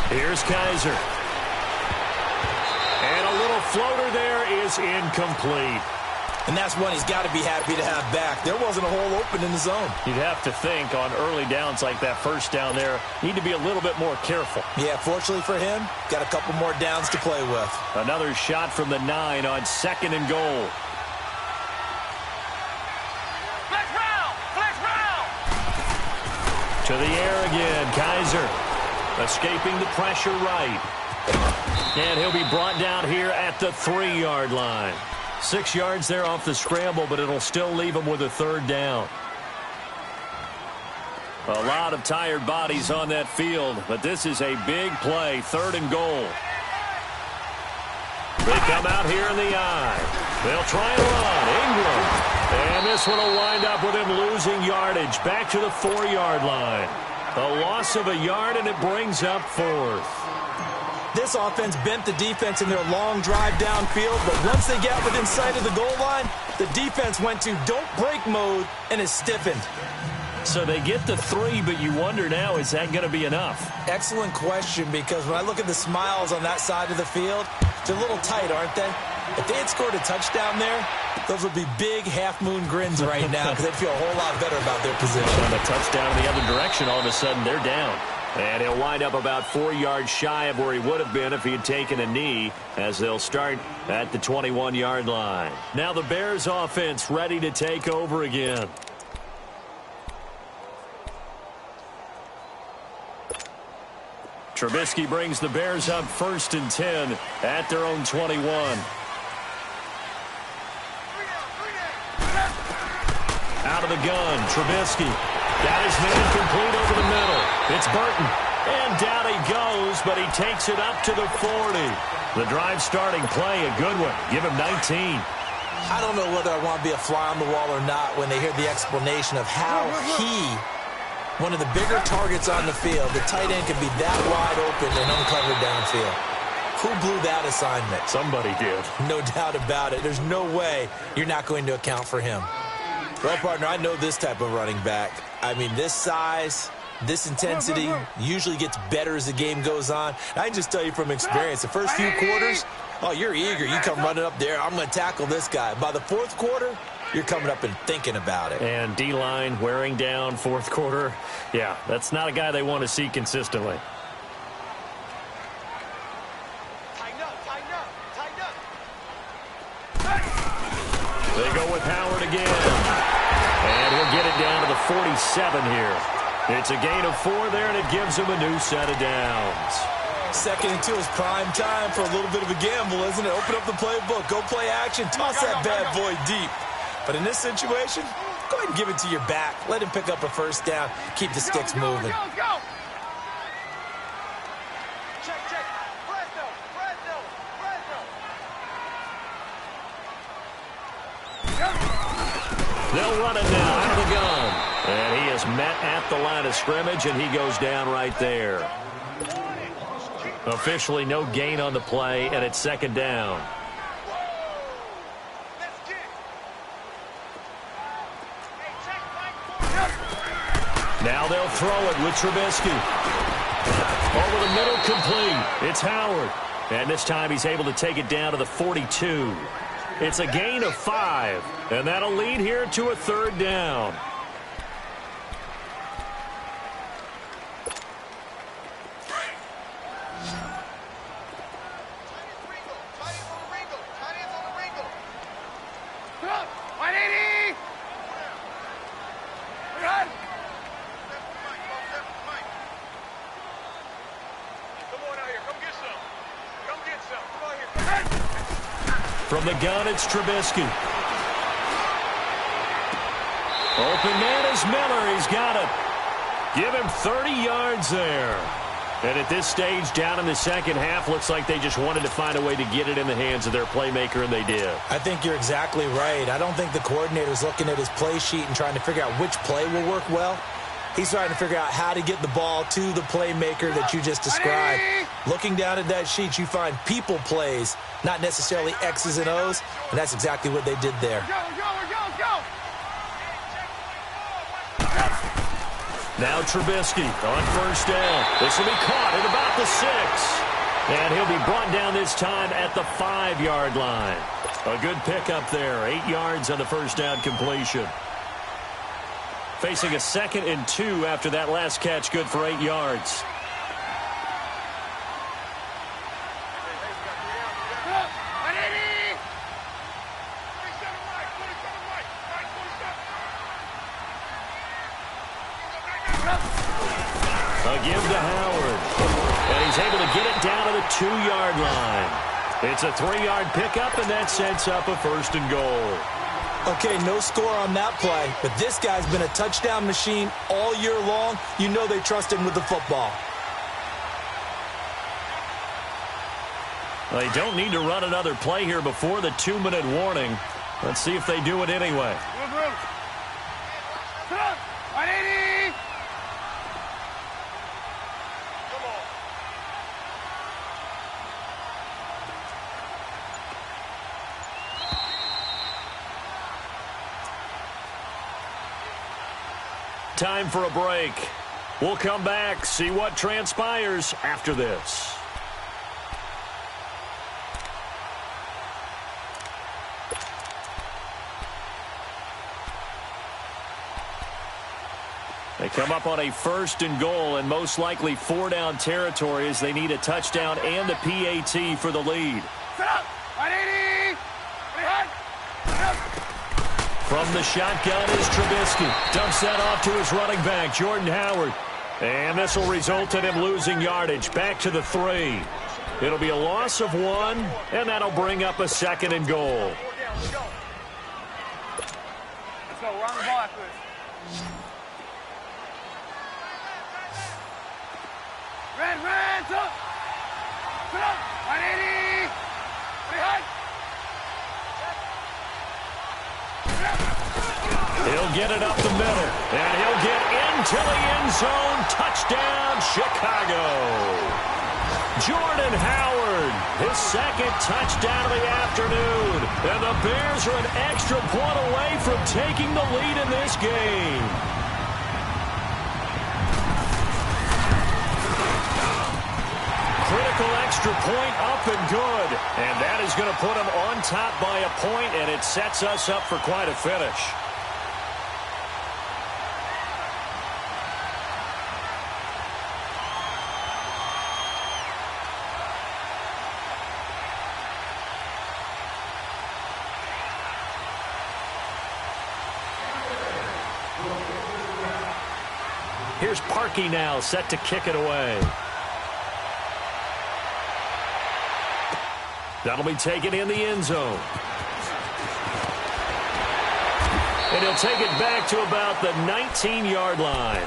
Here's Kaiser. And a little floater there is incomplete. And that's one he's got to be happy to have back. There wasn't a hole open in the zone. You'd have to think on early downs like that first down there, need to be a little bit more careful. Yeah, fortunately for him, got a couple more downs to play with. Another shot from the 9 on 2nd and goal. Flex round! Flex round! To the air again, Kaiser. Escaping the pressure right. And he'll be brought down here at the 3-yard line. 6 yards there off the scramble, but it'll still leave him with a 3rd down. A lot of tired bodies on that field, but this is a big play, 3rd and goal. They come out here in the eye. They'll try and run. Ingram. And this one will wind up with him losing yardage. Back to the 4-yard line. A loss of a yard, and it brings up 4th. This offense bent the defense in their long drive downfield, but once they got within sight of the goal line, the defense went to don't break mode and is stiffened. So they get the 3, but you wonder now, is that going to be enough? Excellent question, because when I look at the smiles on that side of the field, they're a little tight, aren't they? If they had scored a touchdown there, those would be big half-moon grins right now because they'd feel a whole lot better about their position. And a touchdown in the other direction, all of a sudden they're down. And he'll wind up about 4 yards shy of where he would have been if he had taken a knee, as they'll start at the 21-yard line. Now the Bears offense ready to take over again. Trubisky brings the Bears up 1st and 10 at their own 21. Out of the gun, Trubisky. Got his man complete over the middle. It's Burton. And down he goes, but he takes it up to the 40. The drive starting play, a good one. Give him 19. I don't know whether I want to be a fly on the wall or not when they hear the explanation of how he, one of the bigger targets on the field, the tight end can be that wide open and uncovered downfield. Who blew that assignment? Somebody did. No doubt about it. There's no way you're not going to account for him. Well, partner, I know this type of running back. I mean, this size, this intensity usually gets better as the game goes on. I can just tell you from experience, the first few quarters, oh, you're eager. You come running up there, I'm going to tackle this guy. By the fourth quarter, you're coming up and thinking about it. And D-line wearing down fourth quarter. Yeah, that's not a guy they want to see consistently. They go with Howard again. And he'll get it down to the 47 here. It's a gain of 4 there, and it gives him a new set of downs. 2nd and 2 is prime time for a little bit of a gamble, isn't it? Open up the playbook, go play action, toss that bad boy deep. But in this situation, go ahead and give it to your back. Let him pick up a first down, keep the sticks moving. They'll run it now out of the gun. And he is met at the line of scrimmage, and he goes down right there. Officially no gain on the play, and it's 2nd down. Now they'll throw it with Trubisky. Over the middle, complete. It's Howard. And this time he's able to take it down to the 42. It's a gain of 5, and that'll lead here to a 3rd down. From the gun, it's Trubisky. Open man is Miller. He's got it. Give him 30 yards there. And at this stage, down in the second half, looks like they just wanted to find a way to get it in the hands of their playmaker, and they did. I think you're exactly right. I don't think the coordinator's looking at his play sheet and trying to figure out which play will work well. He's trying to figure out how to get the ball to the playmaker that you just described. Looking down at that sheet, you find people plays, not necessarily X's and O's, and that's exactly what they did there. Now Trubisky on first down. This will be caught at about the 6. And he'll be brought down this time at the 5-yard line. A good pickup there. 8 yards on the first down completion. Facing a 2nd and 2 after that last catch, good for 8 yards. A give to Howard. And he's able to get it down to the 2-yard line. It's a 3-yard pickup, and that sets up a 1st and goal. Okay, no score on that play, but this guy's been a touchdown machine all year long. You know they trust him with the football. They don't need to run another play here before the 2-minute warning. Let's see if they do it anyway. Time for a break. We'll come back, see what transpires after this. They come up on a 1st and goal and most likely 4-down territory as they need a touchdown and a PAT for the lead. From the shotgun is Trubisky. Dumps that off to his running back, Jordan Howard. And this will result in him losing yardage. Back to the 3. It'll be a loss of 1, and that'll bring up a 2nd and goal. go. Run the ball after this. Red, up. Put up. 180. Pretty high. He'll get it up the middle, and he'll get into the end zone. Touchdown, Chicago. Jordan Howard, his second touchdown of the afternoon. And the Bears are an extra point away from taking the lead in this game. Critical extra point up and good. And that is going to put them on top by a point, and it sets us up for quite a finish. Here's Parkey now, set to kick it away. That'll be taken in the end zone. And he'll take it back to about the 19-yard line.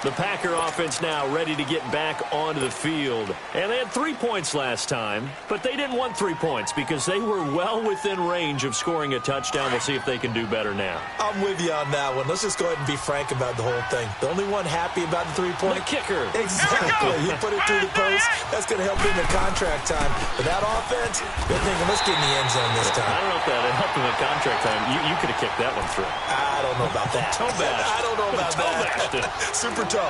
The Packer offense now ready to get back onto the field. And they had 3 points last time, but they didn't want 3 points because they were well within range of scoring a touchdown. We'll see if they can do better now. I'm with you on that one. Let's just go ahead and be frank about the whole thing. The only one happy about the 3-point. The kicker. Exactly. You put it through the post. That's going to help him in contract time. But that offense, they're thinking, let's get in the end zone this time. I don't know if that helped him in contract time. You could have kicked that one through. I don't know about that. Toe bashed. I don't know about that. Super toe. All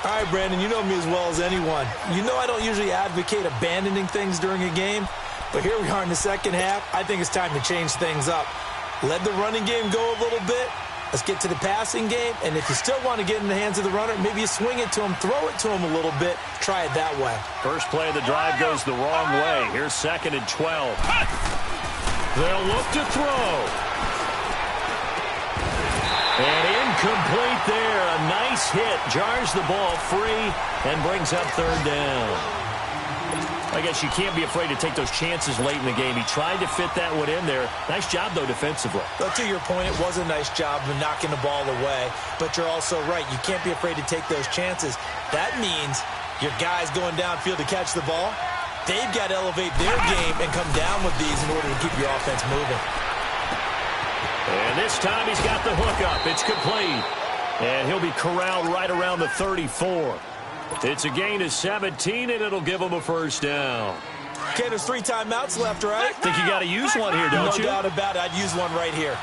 right, Brandon, you know me as well as anyone. You know I don't usually advocate abandoning things during a game, but here we are in the second half. I think it's time to change things up. Let the running game go a little bit. Let's get to the passing game, and if you still want to get in the hands of the runner, maybe you swing it to him, throw it to him a little bit, try it that way. First play of the drive goes the wrong way. Here's 2nd and 12. They'll look to throw. And incomplete there. A nice hit. Jars the ball free and brings up 3rd down. I guess you can't be afraid to take those chances late in the game. He tried to fit that one in there. Nice job, though, defensively. But to your point, it was a nice job of knocking the ball away. But you're also right. You can't be afraid to take those chances. That means your guys going downfield to catch the ball, they've got to elevate their game and come down with these in order to keep your offense moving. And this time he's got the hook up. It's complete. And he'll be corralled right around the 34. It's a gain of 17, and it'll give him a 1st down. Okay, there's 3 timeouts left, right? I think you got to use one here, don't you? No doubt about it. I'd use one right here.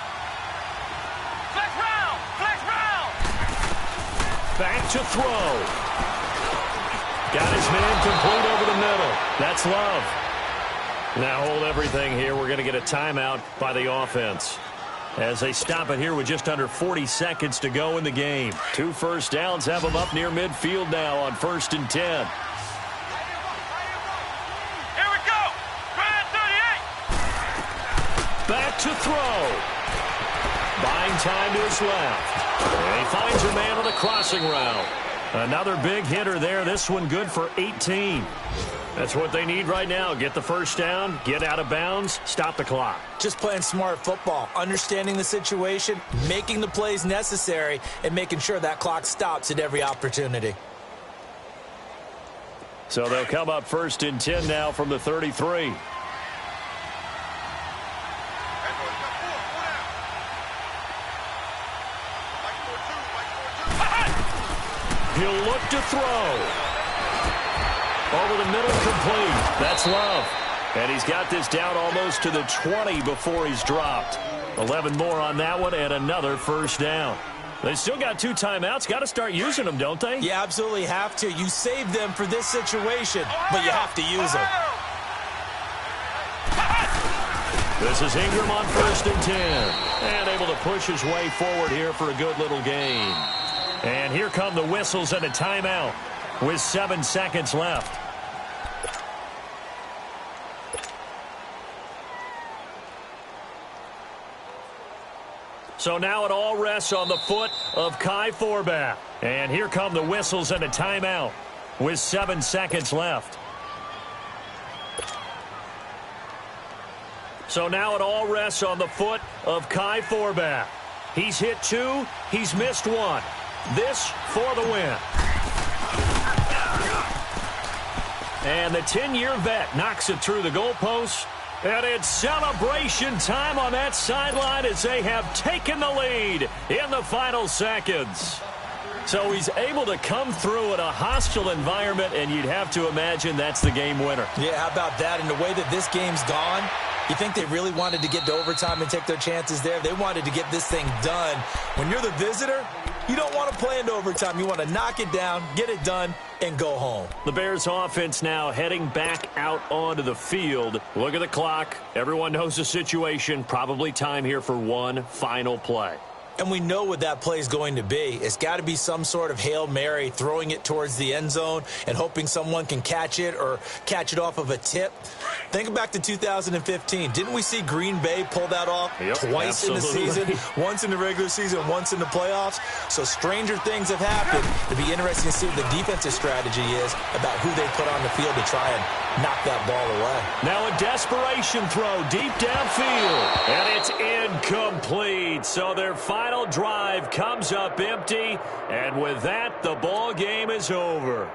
Flex round! Flex round! Back to throw. Got his man complete over the middle. That's Love. Now hold everything here. We're going to get a timeout by the offense as they stop it here with just under 40 seconds to go in the game. 2 first downs have them up near midfield now on 1st and 10. Here we go! Red 38! Back to throw. Buying time to his left. And he finds a man on the crossing route. Another big hitter there. This one good for 18. That's what they need right now. Get the 1st down, get out of bounds, stop the clock. Just playing smart football, understanding the situation, making the plays necessary, and making sure that clock stops at every opportunity. So they'll come up 1st and 10 now from the 33. He'll look to throw. Over the middle, complete. That's Love. And he's got this down almost to the 20 before he's dropped. 11 more on that one and another 1st down. They still got 2 timeouts. Got to start using them, don't they? You absolutely have to. You save them for this situation, but you have to use them. This is Ingram on 1st and 10. And able to push his way forward here for a good little gain. And here come the whistles and a timeout with 7 seconds left. So now it all rests on the foot of Kai Forbath. And here come the whistles and a timeout with 7 seconds left. So now it all rests on the foot of Kai Forbath. He's hit 2. He's missed 1. This for the win. And the 10-year vet knocks it through the goalpost. And it's celebration time on that sideline as they have taken the lead in the final seconds. So he's able to come through in a hostile environment, and you'd have to imagine that's the game winner. Yeah, how about that? And the way that this game's gone, you think they really wanted to get to overtime and take their chances there? They wanted to get this thing done. When you're the visitor, you don't want to play into overtime. You want to knock it down, get it done, and go home. The Bears offense now heading back out onto the field. Look at the clock. Everyone knows the situation. Probably time here for one final play. And we know what that play is going to be. It's got to be some sort of Hail Mary, throwing it towards the end zone and hoping someone can catch it or catch it off of a tip. Think back to 2015. Didn't we see Green Bay pull that off twice in the season? Once in the regular season, once in the playoffs. So stranger things have happened. It'd be interesting to see what the defensive strategy is about who they put on the field to try and knock that ball away. Now a desperation throw deep downfield. And it's incomplete. So their final drive comes up empty. And with that, the ball game is over.